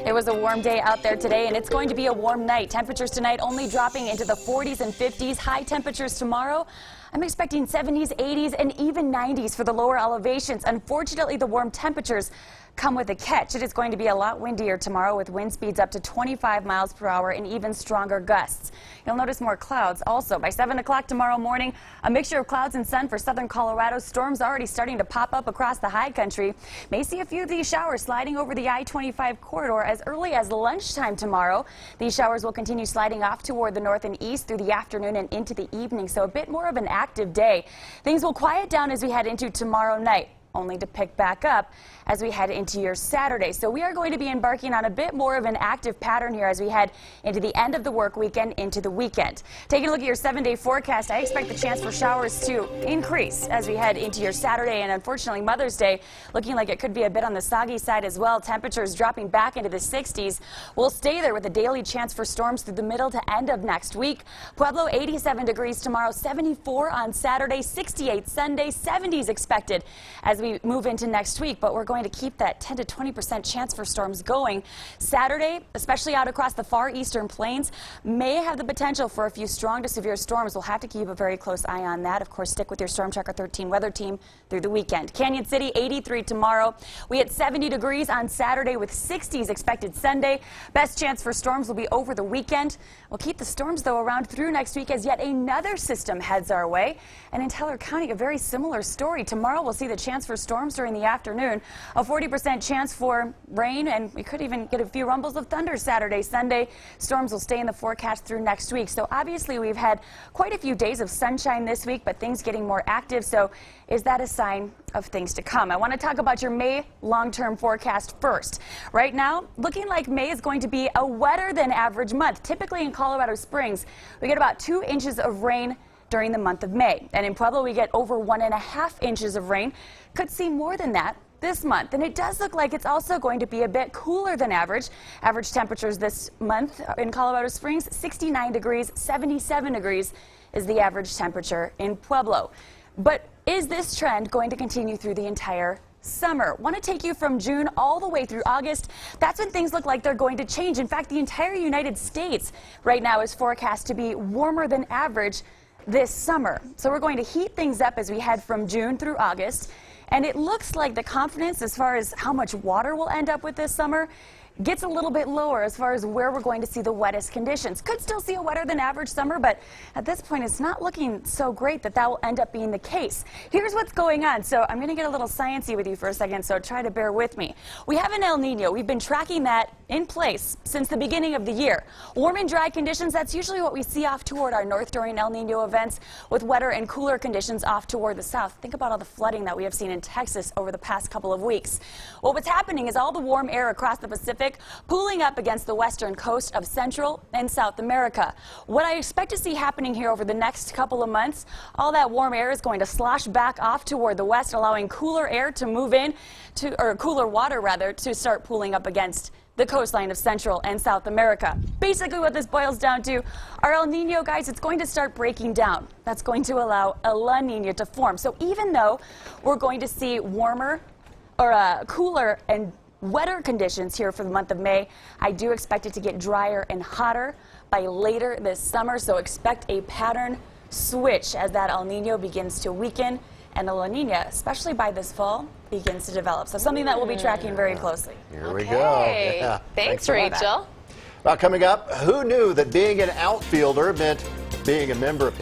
It was a warm day out there today, and it's going to be a warm night. Temperatures tonight only dropping into the 40s and 50s. High temperatures tomorrow, I'm expecting 70s, 80s, and even 90s for the lower elevations. Unfortunately, the warm temperatures come with a catch. It is going to be a lot windier tomorrow with wind speeds up to 25 miles per hour and even stronger gusts. You'll notice more clouds also. By 7 o'clock tomorrow morning, a mixture of clouds and sun for southern Colorado. Storms already starting to pop up across the high country. May see a few of these showers sliding over the I-25 corridor as early as lunchtime tomorrow. These showers will continue sliding off toward the north and east through the afternoon and into the evening, so a bit more of an active day. Things will quiet down as we head into tomorrow night, only to pick back up as we head into your Saturday. So we are going to be embarking on a bit more of an active pattern here as we head into the end of the work weekend, into the weekend. Taking a look at your 7-day forecast, I expect the chance for showers to increase as we head into your Saturday, and unfortunately Mother's Day looking like it could be a bit on the soggy side as well. Temperatures dropping back into the 60s. We'll stay there with a daily chance for storms through the middle to end of next week. Pueblo 87 degrees tomorrow, 74 on Saturday, 68 Sunday, 70s expected as we move into next week, but we're going to keep that 10 to 20% chance for storms going. Saturday, especially out across the far eastern plains, may have the potential for a few strong to severe storms. We'll have to keep a very close eye on that. Of course, stick with your Storm Tracker 13 weather team through the weekend. Canyon City 83 tomorrow. We hit 70 degrees on Saturday with 60s expected Sunday. Best chance for storms will be over the weekend. We'll keep the storms though around through next week as yet another system heads our way. And in Teller County, a very similar story. Tomorrow we'll see the chance for storms during the afternoon. A 40% chance for rain, and we could even get a few rumbles of thunder Saturday, Sunday. Storms will stay in the forecast through next week. So obviously we've had quite a few days of sunshine this week, but things getting more active. So is that a sign of things to come? I want to talk about your May long-term forecast first. Right now, looking like May is going to be a wetter than average month. Typically in Colorado Springs, we get about 2 inches of rain during the month of May. And in Pueblo, we get over 1.5 inches of rain. Could see more than that this month. And it does look like it's also going to be a bit cooler than average. Average temperatures this month in Colorado Springs, 69 degrees, 77 degrees is the average temperature in Pueblo. But is this trend going to continue through the entire summer? Want to take you from June all the way through August. That's when things look like they're going to change. In fact, the entire United States right now is forecast to be warmer than average this summer. So we're going to heat things up as we head from June through August. And it looks like the confidence as far as how much water we'll end up with this summer gets a little bit lower as far as where we're going to see the wettest conditions. Could still see a wetter than average summer, but at this point it's not looking so great that that will end up being the case. Here's what's going on. So I'm going to get a little sciencey with you for a second, so try to bear with me. We have an El Nino. We've been tracking that in place since the beginning of the year. Warm and dry conditions, that's usually what we see off toward our north during El Nino events, with wetter and cooler conditions off toward the south. Think about all the flooding that we have seen in Texas over the past couple of weeks. Well, what's happening is all the warm air across the Pacific pooling up against the western coast of Central and South America. What I expect to see happening here over the next couple of months, all that warm air is going to slosh back off toward the west, allowing cooler air to move in, or cooler water rather, to start pooling up against the coastline of Central and South America. Basically what this boils down to, our El Nino, guys, it's going to start breaking down. That's going to allow a La Nina to form. So even though we're going to see warmer or cooler and wetter conditions here for the month of May, I do expect it to get drier and hotter by later this summer, so expect a pattern switch as that El Nino begins to weaken and the La Nina, especially by this fall, begins to develop. So something that we'll be tracking very closely. Here we go. Yeah. Thanks, Rachel. Well, coming up, who knew that being an outfielder meant being a member of